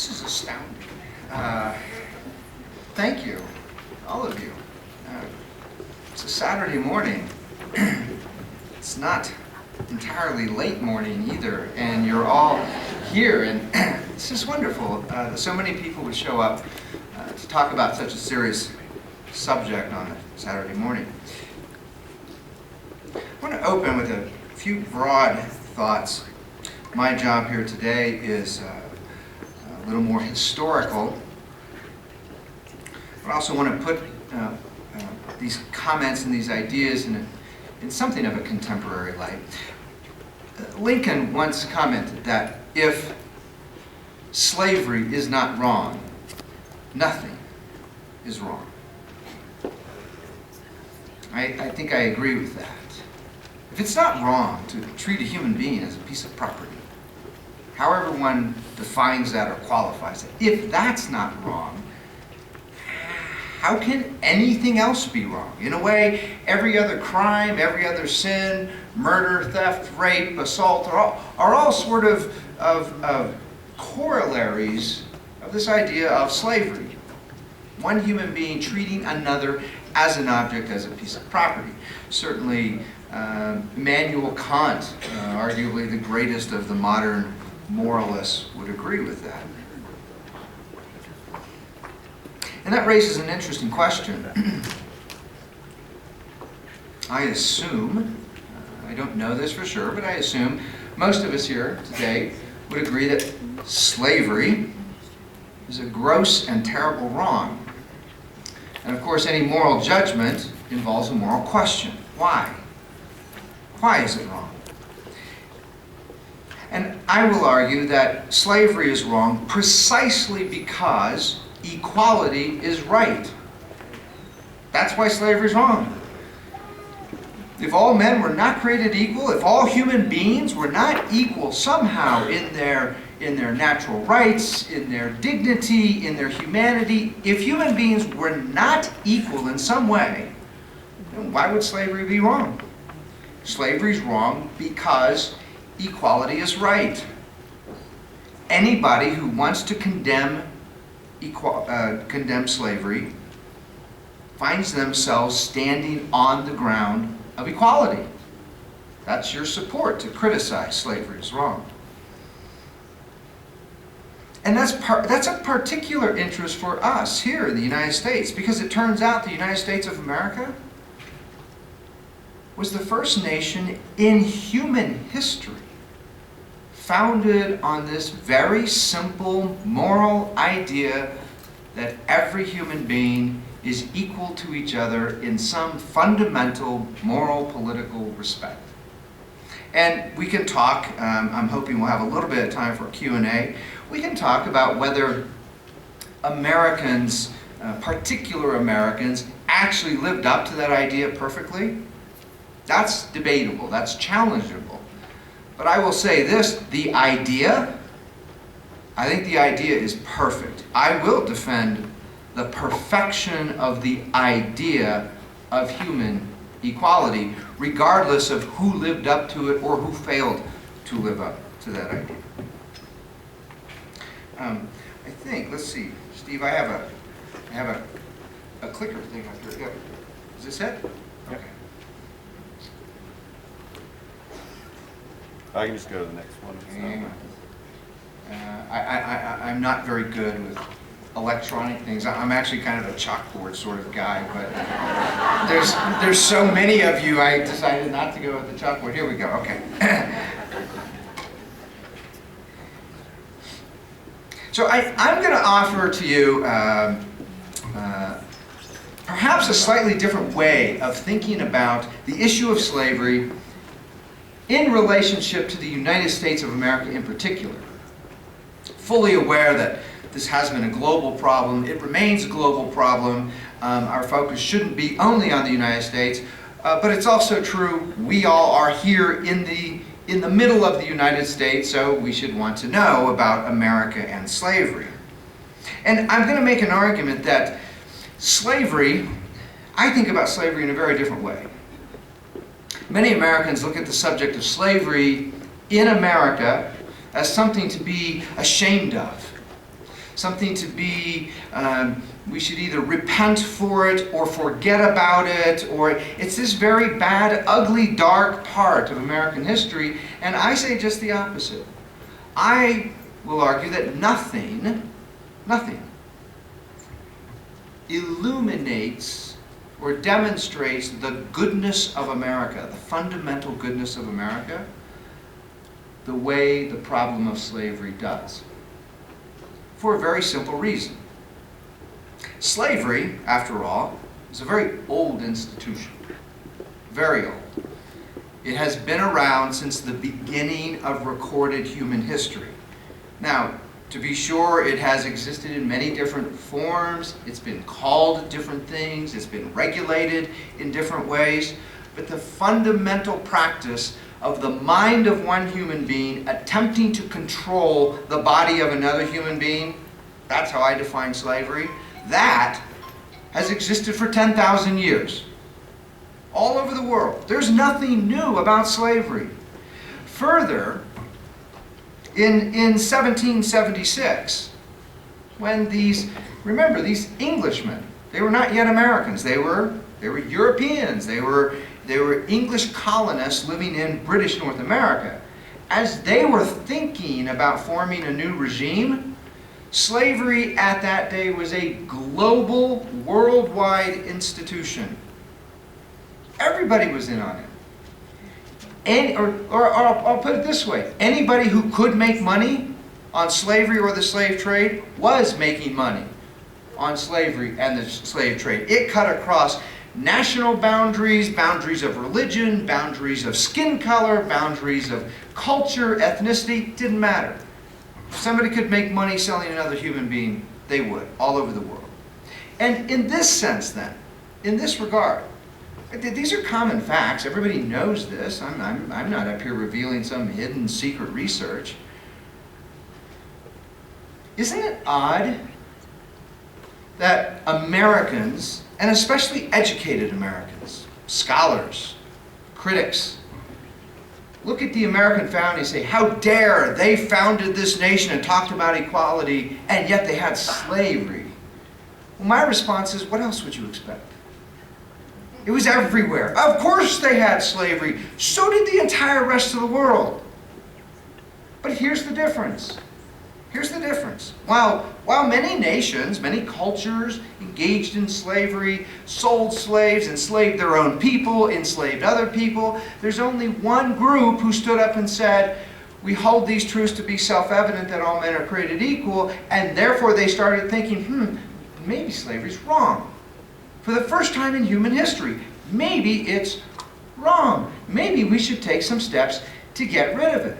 This is astounding. Thank you, all of you. It's a Saturday morning. It's not entirely late morning either, and you're all here, and this is wonderful that so many people would show up to talk about such a serious subject on a Saturday morning. I want to open with a few broad thoughts. My job here today is a little more historical, but I also want to put these comments and these ideas in something of a contemporary light. Lincoln once commented that if slavery is not wrong, nothing is wrong. I think I agree with that. If it's not wrong to treat a human being as a piece of property, however one defines that or qualifies it, if that's not wrong, how can anything else be wrong? In a way, every other crime, every other sin, murder, theft, rape, assault, are all sort of corollaries of this idea of slavery. One human being treating another as an object, as a piece of property. Certainly, Immanuel Kant, arguably the greatest of the modern moralists, would agree with that. And that raises an interesting question. I assume, I don't know this for sure, but I assume most of us here today would agree that slavery is a gross and terrible wrong. And of course, any moral judgment involves a moral question. Why? Why is it wrong? And I will argue that slavery is wrong precisely because equality is right. That's why slavery is wrong. If all men were not created equal, if all human beings were not equal somehow in their natural rights, in their dignity, in their humanity, if human beings were not equal in some way, then why would slavery be wrong? Slavery is wrong because equality is right. Anybody who wants to condemn slavery finds themselves standing on the ground of equality. That's your support to criticize slavery is wrong. And that's a particular interest for us here in the United States, because it turns out the United States of America was the first nation in human history founded on this very simple moral idea that every human being is equal to each other in some fundamental moral, political respect. And we can talk, I'm hoping we'll have a little bit of time for Q&A, we can talk about whether Americans, particular Americans, actually lived up to that idea perfectly. That's debatable, that's challengeable. But I will say this, the idea, I think the idea is perfect. I will defend the perfection of the idea of human equality, regardless of who lived up to it or who failed to live up to that idea. I think, let's see, Steve, I have a clicker thing up here. Yep. Is this it? Okay. I can just go to the next one. I'm not very good with electronic things. I'm actually kind of a chalkboard sort of guy, but there's so many of you, I decided not to go with the chalkboard. Here we go, okay. So I'm going to offer to you perhaps a slightly different way of thinking about the issue of slavery in relationship to the United States of America in particular. Fully aware that this has been a global problem, it remains a global problem. Our focus shouldn't be only on the United States, but it's also true we all are here in the middle of the United States, so we should want to know about America and slavery. And I'm going to make an argument that slavery, I think about slavery in a very different way. Many Americans look at the subject of slavery in America as something to be ashamed of. something to be, we should either repent for it or forget about it, or it's this very bad, ugly, dark part of American history, and I say just the opposite. I will argue that nothing illuminates or demonstrates the goodness of America, the fundamental goodness of America, the way the problem of slavery does. For a very simple reason. Slavery, after all, is a very old institution. Very old. It has been around since the beginning of recorded human history. Now, to be sure, it has existed in many different forms. It's been called different things. It's been regulated in different ways. But the fundamental practice of the mind of one human being attempting to control the body of another human being, that's how I define slavery, that has existed for 10,000 years. All over the world. There's nothing new about slavery. Further, in 1776, when remember these Englishmen, they were not yet Americans, they were Europeans, they were English colonists living in British North America. As they were thinking about forming a new regime, slavery at that day was a global, worldwide institution. Everybody was in on it. Or I'll put it this way, anybody who could make money on slavery or the slave trade was making money on slavery and the slave trade. It cut across national boundaries, boundaries of religion, boundaries of skin color, boundaries of culture, ethnicity, didn't matter. If somebody could make money selling another human being, they would, all over the world. And in this sense then, in this regard, these are common facts. Everybody knows this. I'm not up here revealing some hidden secret research. Isn't it odd that Americans, and especially educated Americans, scholars, critics, look at the American founding and say, how dare they founded this nation and talked about equality, and yet they had slavery? Well, my response is, what else would you expect? It was everywhere. Of course they had slavery. So did the entire rest of the world. But here's the difference. Here's the difference. While many nations, many cultures engaged in slavery, sold slaves, enslaved their own people, enslaved other people, there's only one group who stood up and said, we hold these truths to be self-evident that all men are created equal, and therefore they started thinking, maybe slavery's wrong. For the first time in human history, maybe it's wrong. Maybe we should take some steps to get rid of it.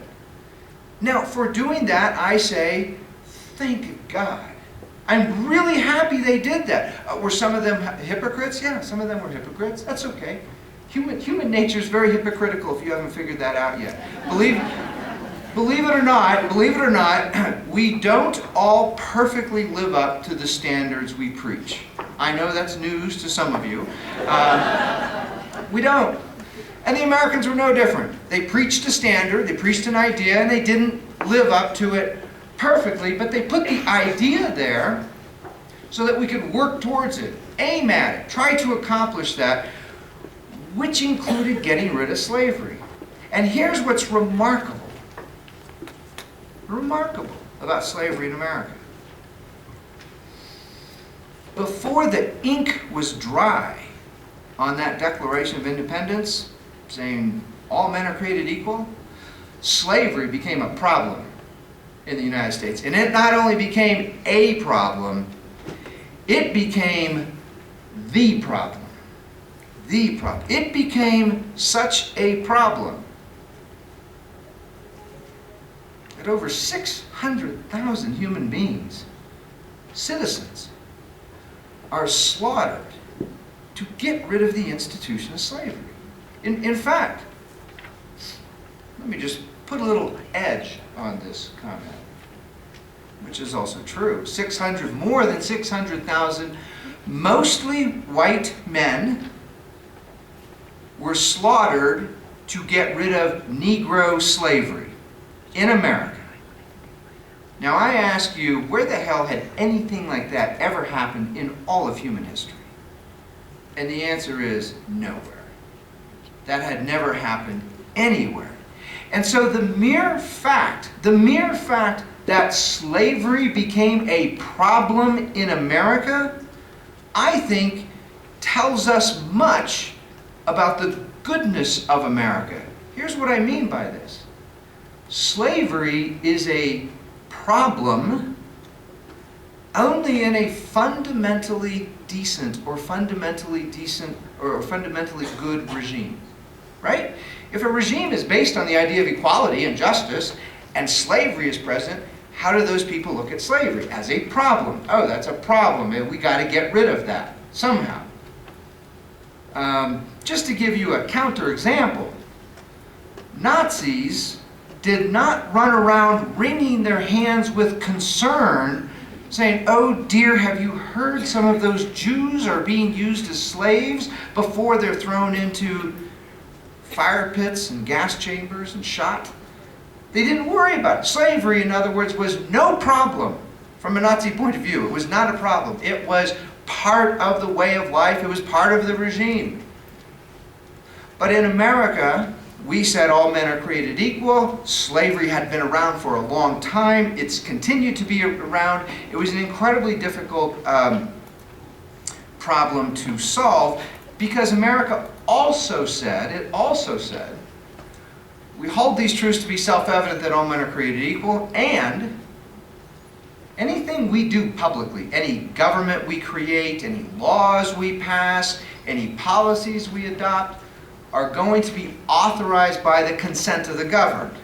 Now, for doing that, I say, thank God. I'm really happy they did that. Were some of them hypocrites? Yeah, some of them were hypocrites. That's okay. Human nature is very hypocritical if you haven't figured that out yet. Believe it or not, we don't all perfectly live up to the standards we preach. I know that's news to some of you. We don't. And the Americans were no different. They preached a standard, they preached an idea, and they didn't live up to it perfectly, but they put the idea there so that we could work towards it, aim at it, try to accomplish that, which included getting rid of slavery. And here's what's remarkable about slavery in America. Before the ink was dry on that Declaration of Independence, saying all men are created equal, slavery became a problem in the United States. And it not only became a problem, it became the problem. The problem. It became such a problem that over 600,000 human beings, citizens, are slaughtered to get rid of the institution of slavery. In fact, let me just put a little edge on this comment, which is also true. More than 600,000, mostly white men, were slaughtered to get rid of Negro slavery in America. Now I ask you, where the hell had anything like that ever happened in all of human history? And the answer is nowhere. That had never happened anywhere. And so the mere fact that slavery became a problem in America, I think tells us much about the goodness of America. Here's what I mean by this. Slavery is a problem only in a fundamentally decent or fundamentally good regime, right? If a regime is based on the idea of equality and justice and slavery is present, how do those people look at slavery? As a problem. Oh, that's a problem, and we got to get rid of that somehow. Just to give you a counterexample, Nazis did not run around wringing their hands with concern, saying, oh dear, have you heard some of those Jews are being used as slaves before they're thrown into fire pits and gas chambers and shot? They didn't worry about it. Slavery, in other words, was no problem from a Nazi point of view. It was not a problem. It was part of the way of life. It was part of the regime. But in America, we said all men are created equal. Slavery had been around for a long time. It's continued to be around. It was an incredibly difficult problem to solve because America also said, we hold these truths to be self-evident that all men are created equal, and anything we do publicly, any government we create, any laws we pass, any policies we adopt, are going to be authorized by the consent of the governed.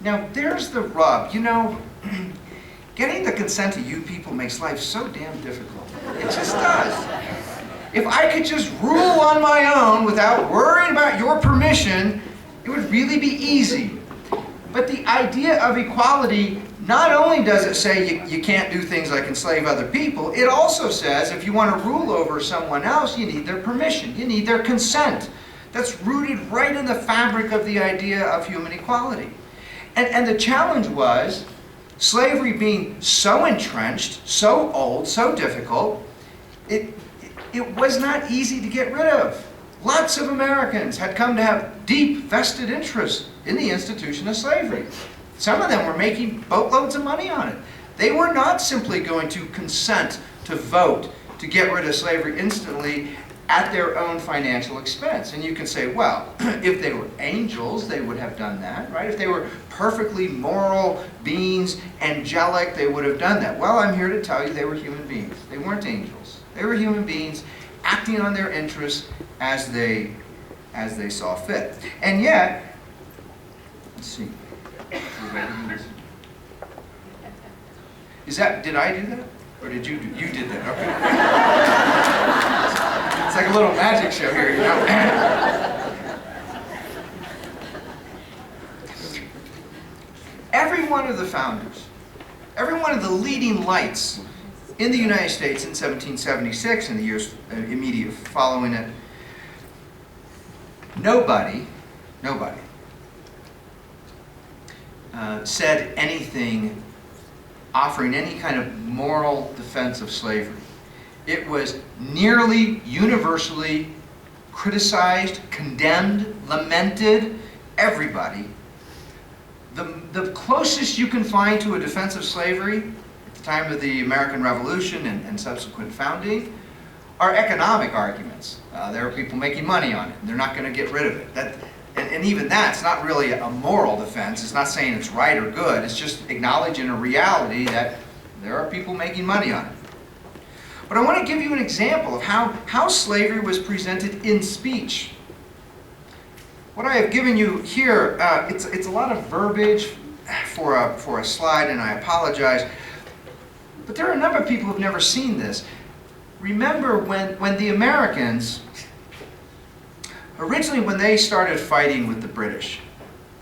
Now, there's the rub. You know, getting the consent of you people makes life so damn difficult. It just does. If I could just rule on my own without worrying about your permission, it would really be easy. But the idea of equality, not only does it say you can't do things like enslave other people, it also says if you want to rule over someone else, you need their permission, you need their consent. That's rooted right in the fabric of the idea of human equality. And the challenge was, slavery being so entrenched, so old, so difficult, it was not easy to get rid of. Lots of Americans had come to have deep vested interest in the institution of slavery. Some of them were making boatloads of money on it. They were not simply going to consent to vote to get rid of slavery instantly at their own financial expense. And you can say, well, if they were angels, they would have done that, right? If they were perfectly moral beings, angelic, they would have done that. Well, I'm here to tell you they were human beings. They weren't angels. They were human beings acting on their interests as they saw fit. And yet, let's see. Is that, did I do that? Or did you do? You did that, okay. It's like a little magic show here, you know. Every one of the founders, every one of the leading lights in the United States in 1776 and the years immediate following it, nobody said anything offering any kind of moral defense of slavery. It was nearly universally criticized, condemned, lamented, everybody. The closest you can find to a defense of slavery at the time of the American Revolution and subsequent founding are economic arguments. There are people making money on it, and they're not going to get rid of it. And even that's not really a moral defense. It's not saying it's right or good. It's just acknowledging a reality that there are people making money on it. But I want to give you an example of how slavery was presented in speech. What I have given you here, it's a lot of verbiage for a slide, and I apologize. But there are a number of people who have never seen this. Remember when the Americans, originally when they started fighting with the British,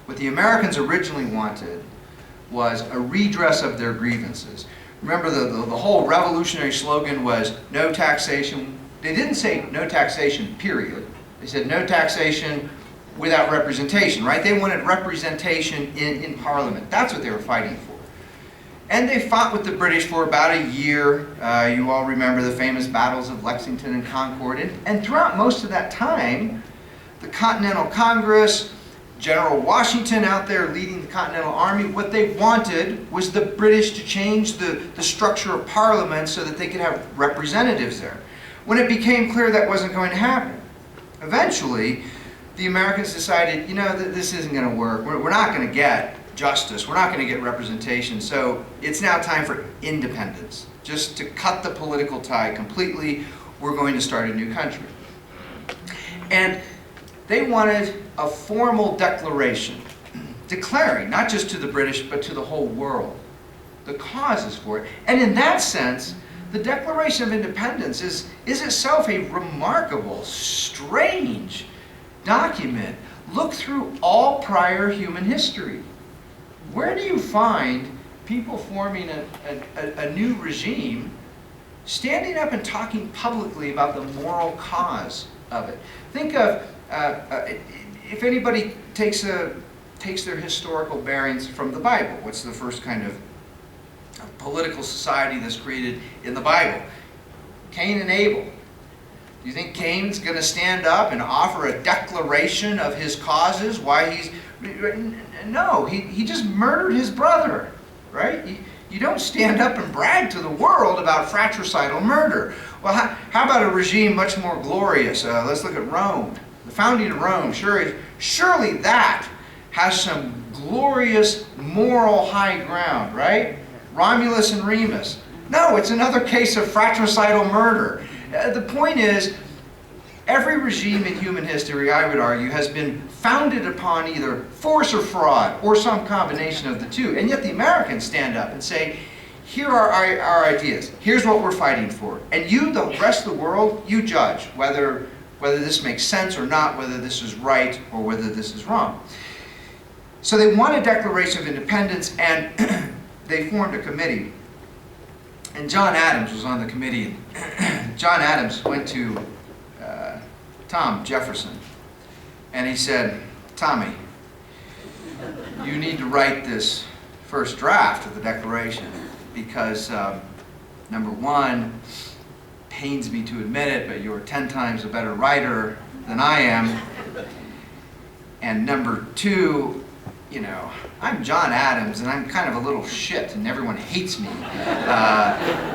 what the Americans originally wanted was a redress of their grievances. Remember the whole revolutionary slogan was no taxation. They didn't say no taxation, period. They said no taxation without representation, right? They wanted representation in Parliament. That's what they were fighting for. And they fought with the British for about a year. You all remember the famous battles of Lexington and Concord. And throughout most of that time, the Continental Congress, General Washington out there leading the Continental Army, what they wanted was the British to change the structure of Parliament so that they could have representatives there. When it became clear that wasn't going to happen, eventually the Americans decided, you know, this isn't going to work. We're not going to get justice. We're not going to get representation. So it's now time for independence. Just to cut the political tie completely, we're going to start a new country. And they wanted a formal declaration declaring, not just to the British, but to the whole world, the causes for it. And in that sense, the Declaration of Independence is itself a remarkable, strange document. Look through all prior human history. Where do you find people forming a new regime standing up and talking publicly about the moral cause of it? Think of, if anybody takes their historical bearings from the Bible, what's the first kind of political society that's created in the Bible? Cain and Abel. Do you think Cain's going to stand up and offer a declaration of his causes, why he's... No, he just murdered his brother, right? You don't stand up and brag to the world about fratricidal murder. Well, how about a regime much more glorious? Let's look at Rome. The founding of Rome, surely that has some glorious moral high ground, right? Romulus and Remus. No, it's another case of fratricidal murder. The point is, every regime in human history, I would argue, has been founded upon either force or fraud, or some combination of the two. And yet the Americans stand up and say, here are our ideas. Here's what we're fighting for. And you, the rest of the world, you judge whether this makes sense or not, whether this is right or whether this is wrong. So they won a Declaration of Independence, and they formed a committee. And John Adams was on the committee. John Adams went to Tom Jefferson, and he said, Tommy, you need to write this first draft of the Declaration because, number one, pains me to admit it, but you're 10 times a better writer than I am. And number two, you know, I'm John Adams, and I'm kind of a little shit, and everyone hates me.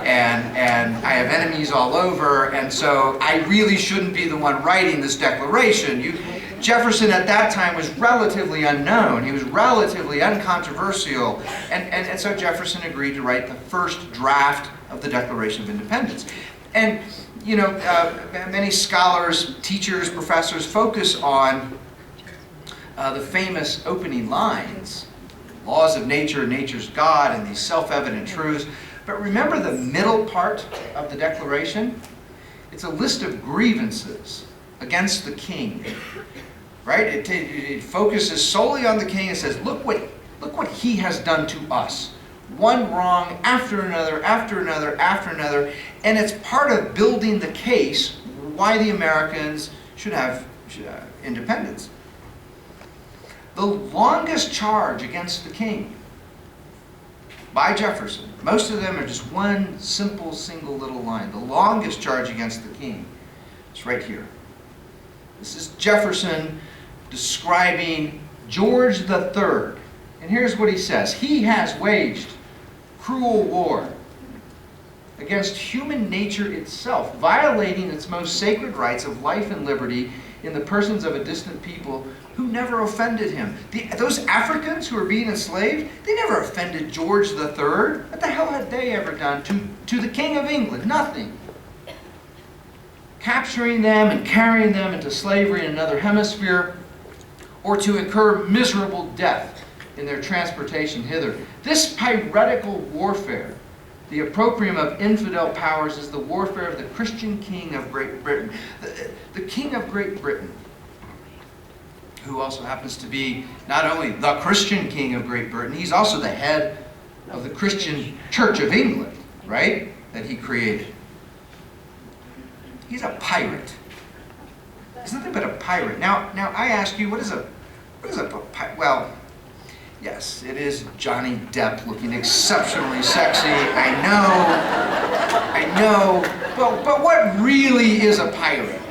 And I have enemies all over, and so I really shouldn't be the one writing this declaration. Jefferson at that time was relatively unknown. He was relatively uncontroversial, and so Jefferson agreed to write the first draft of the Declaration of Independence. And, you know, many scholars, teachers, professors focus on the famous opening lines, laws of nature, nature's God, and these self-evident truths. But remember the middle part of the Declaration? It's a list of grievances against the king, right? It focuses solely on the king and says, look what he has done to us. One wrong after another, after another, after another. And it's part of building the case why the Americans should have independence. The longest charge against the king by Jefferson, most of them are just one simple, single little line. The longest charge against the king is right here. This is Jefferson describing George III. And here's what he says. He has waged cruel war against human nature itself, violating its most sacred rights of life and liberty in the persons of a distant people who never offended him. Those Africans who were being enslaved, they never offended George III. What the hell had they ever done to the King of England? Nothing. Capturing them and carrying them into slavery in another hemisphere, or to incur miserable death in their transportation hither. This piratical warfare, the opprobrium of infidel powers, is the warfare of the Christian King of Great Britain. The King of Great Britain, who also happens to be not only the Christian King of Great Britain, he's also the head of the Christian Church of England, right, that he created. He's a pirate. He's nothing but a pirate. Now I ask you, what is a pirate? Well, Yes, it is Johnny Depp looking exceptionally sexy. I know. But what really is a pirate?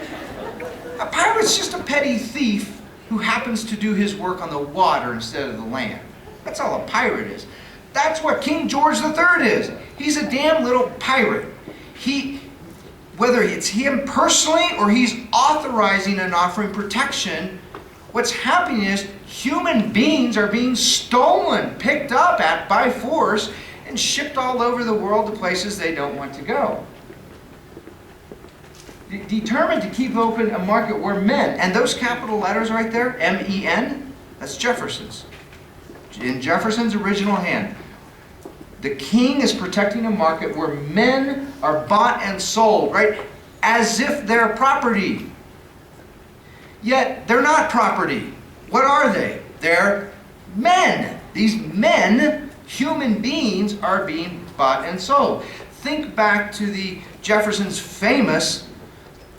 A pirate's just a petty thief who happens to do his work on the water instead of the land. That's all a pirate is. That's what King George III is. He's a damn little pirate. Whether it's him personally or he's authorizing and offering protection, what's happening is human beings are being stolen, picked up by force, and shipped all over the world to places they don't want to go. Determined to keep open a market where men, and those capital letters right there, M-E-N, that's Jefferson's. In Jefferson's original hand. The king is protecting a market where men are bought and sold, right? As if they're property. Yet they're not property. What are they? They're men. These men, human beings, are being bought and sold. Think back to the Jefferson's famous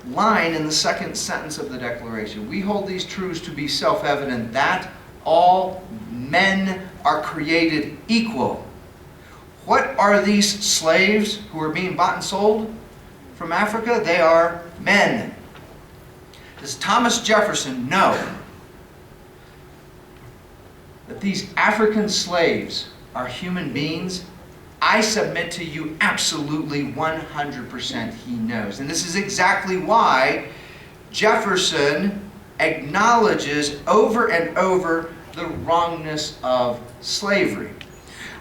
line in the second sentence of the Declaration. We hold these truths to be self-evident that all men are created equal. What are these slaves who are being bought and sold from Africa? They are men. Does Thomas Jefferson know that these African slaves are human beings? I submit to you absolutely 100% he knows. And this is exactly why Jefferson acknowledges over and over the wrongness of slavery.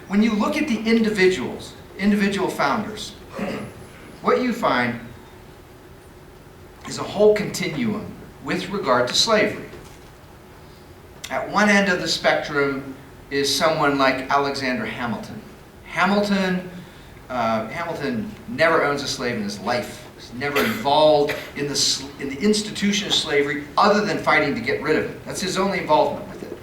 When you look at the individual founders, what you find is a whole continuum with regard to slavery. At one end of the spectrum is someone like Alexander Hamilton. Hamilton never owns a slave in his life. He's never involved in the institution of slavery other than fighting to get rid of it. That's his only involvement with it.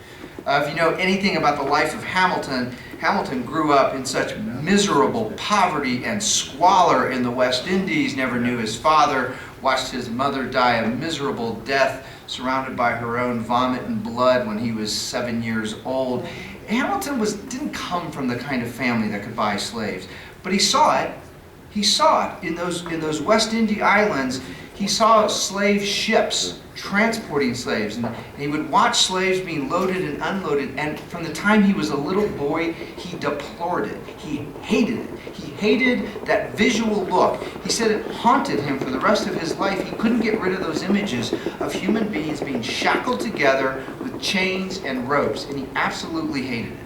If you know anything about the life of Hamilton, Hamilton grew up in such miserable poverty and squalor in the West Indies, never knew his father, watched his mother die a miserable death, surrounded by her own vomit and blood when he was 7 years old. Hamilton didn't come from the kind of family that could buy slaves, but he saw it. He saw it in those West Indian islands. He saw slave ships transporting slaves, and he would watch slaves being loaded and unloaded, and from the time he was a little boy, he deplored it. He hated it. He hated that visual look. He said it haunted him for the rest of his life. He couldn't get rid of those images of human beings being shackled together with chains and ropes, and he absolutely hated it.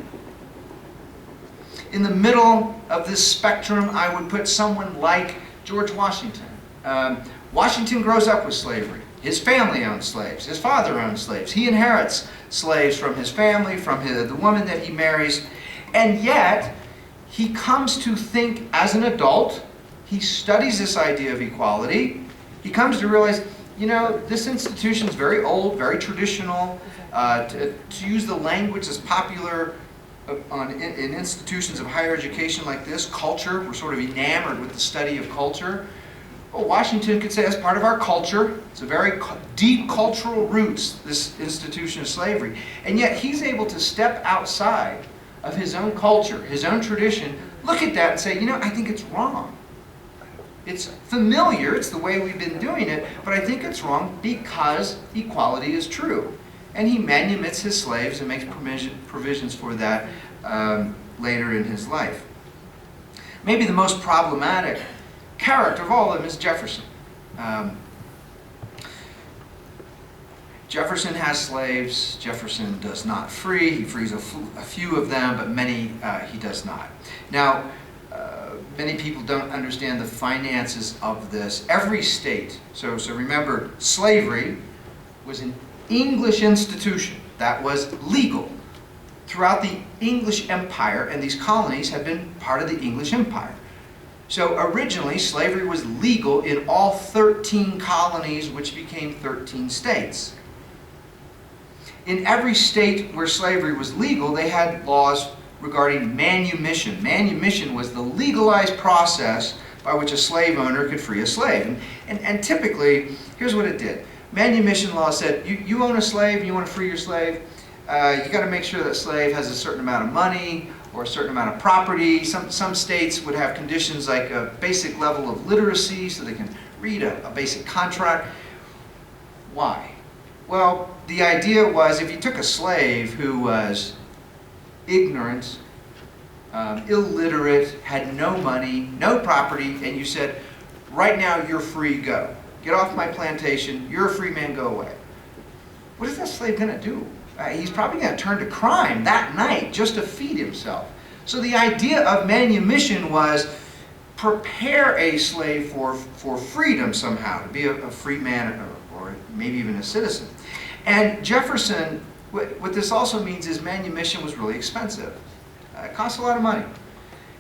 In the middle of this spectrum, I would put someone like George Washington. Washington grows up with slavery. His family owned slaves. His father owned slaves. He inherits slaves from his family, from the woman that he marries. And yet, he comes to think as an adult. He studies this idea of equality. He comes to realize, you know, this institution is very old, very traditional. To use the language that's popular in institutions of higher education like this, culture, we're sort of enamored with the study of culture. Well, Washington could say that's part of our culture. It's a very deep cultural roots, this institution of slavery. And yet he's able to step outside of his own culture, his own tradition, look at that and say, you know, I think it's wrong. It's familiar, it's the way we've been doing it, but I think it's wrong because equality is true. And he manumits his slaves and makes provisions for that later in his life. Maybe the most problematic character of all of them is Jefferson. Jefferson has slaves. Jefferson does not free. He frees a few of them, but many he does not. Now, many people don't understand the finances of this. Every state, so remember, slavery was an English institution that was legal throughout the English Empire, and these colonies have been part of the English Empire. So originally, slavery was legal in all 13 colonies, which became 13 states. In every state where slavery was legal, they had laws regarding manumission. Manumission was the legalized process by which a slave owner could free a slave. And typically, here's what it did. Manumission law said, you own a slave and you want to free your slave, you got to make sure that slave has a certain amount of money or a certain amount of property. Some states would have conditions like a basic level of literacy so they can read a basic contract. Why? Well, the idea was if you took a slave who was ignorant, illiterate, had no money, no property, and you said, right now you're free, go. Get off my plantation, you're a free man, go away. What is that slave going to do? He's probably going to turn to crime that night just to feed himself. So the idea of manumission was prepare a slave for freedom somehow, to be a free man or maybe even a citizen. And Jefferson, what this also means is manumission was really expensive. It cost a lot of money.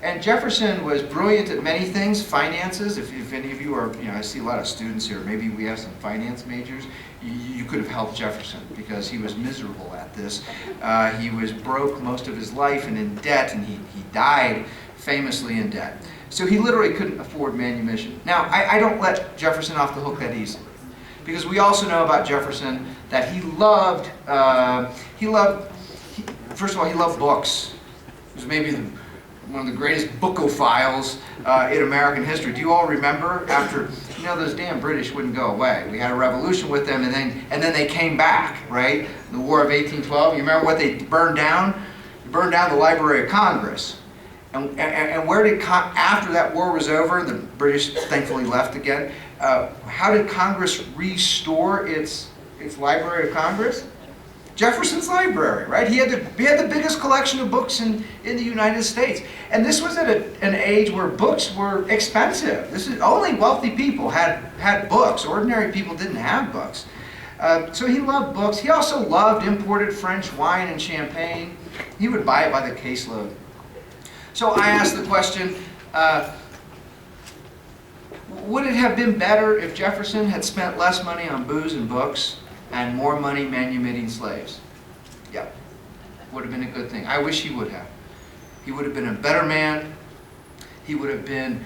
And Jefferson was brilliant at many things, finances. If any of you are, I see a lot of students here, maybe we have some finance majors, you could have helped Jefferson because he was miserable at this. He was broke most of his life and in debt, and he died famously in debt. So he literally couldn't afford manumission. Now, I don't let Jefferson off the hook that easily, because we also know about Jefferson that he loved, first of all, he loved books. He was maybe one of the greatest bookophiles in American history. Do you all remember after, those damn British wouldn't go away. We had a revolution with them, and then they came back, right? The War of 1812. You remember what they burned down? They burned down the Library of Congress. And where did, after that war was over, the British thankfully left again, how did Congress restore its Library of Congress? Jefferson's library, right? He had the biggest collection of books in the United States. And this was at an age where books were expensive. Only wealthy people had books. Ordinary people didn't have books. So he loved books. He also loved imported French wine and champagne. He would buy it by the caseload. So I asked the question, would it have been better if Jefferson had spent less money on booze and books and more money manumitting slaves? Yeah, would have been a good thing. I wish he would have. He would have been a better man. He would have been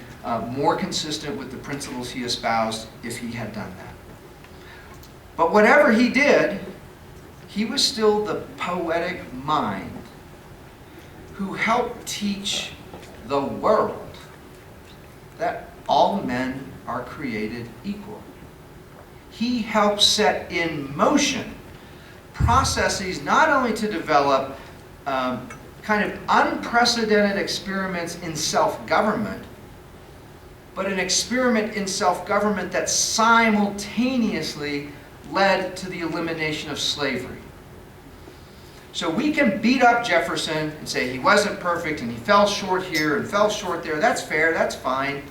more consistent with the principles he espoused if he had done that. But whatever he did, he was still the poetic mind who helped teach the world that all men are created equal. He helped set in motion processes not only to develop kind of unprecedented experiments in self-government, but an experiment in self-government that simultaneously led to the elimination of slavery. So we can beat up Jefferson and say he wasn't perfect and he fell short here and fell short there. That's fair, that's fine.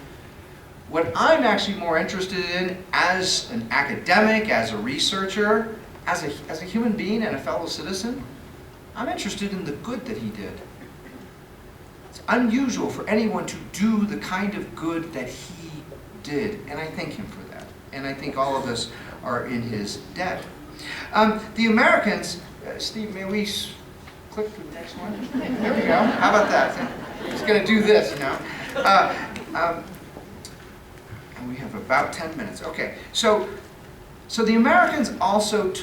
What I'm actually more interested in as an academic, as a researcher, as a human being and a fellow citizen, I'm interested in the good that he did. It's unusual for anyone to do the kind of good that he did, and I thank him for that. And I think all of us are in his debt. The Americans, Steve, may we click to the next one? There we go. How about that? He's going to do this now. And we have about 10 minutes. Okay, so the Americans also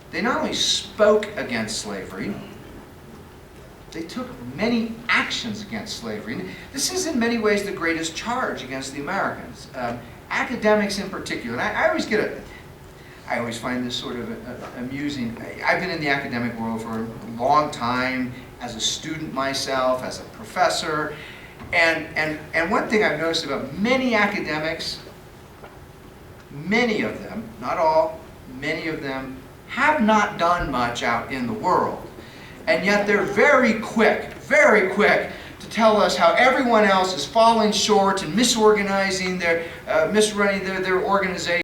they not only spoke against slavery, they took many actions against slavery. And this is in many ways the greatest charge against the Americans. Academics in particular, and I always find this sort of amusing. I've been in the academic world for a long time, as a student myself, as a professor, and one thing I've noticed about many academics, many of them, not all, many of them have not done much out in the world. And yet they're very quick to tell us how everyone else is falling short and misorganizing misrunning their organization.